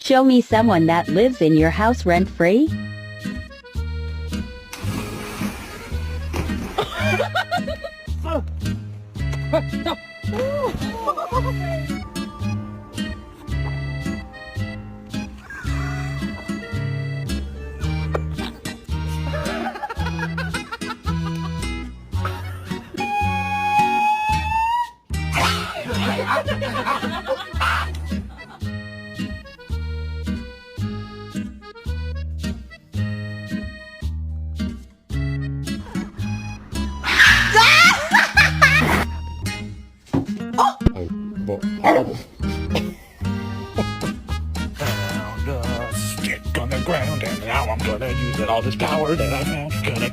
Show me someone that lives in your house rent-free. Found a stick on the ground, and now I'm gonna use it. All this power that I found. Gonna.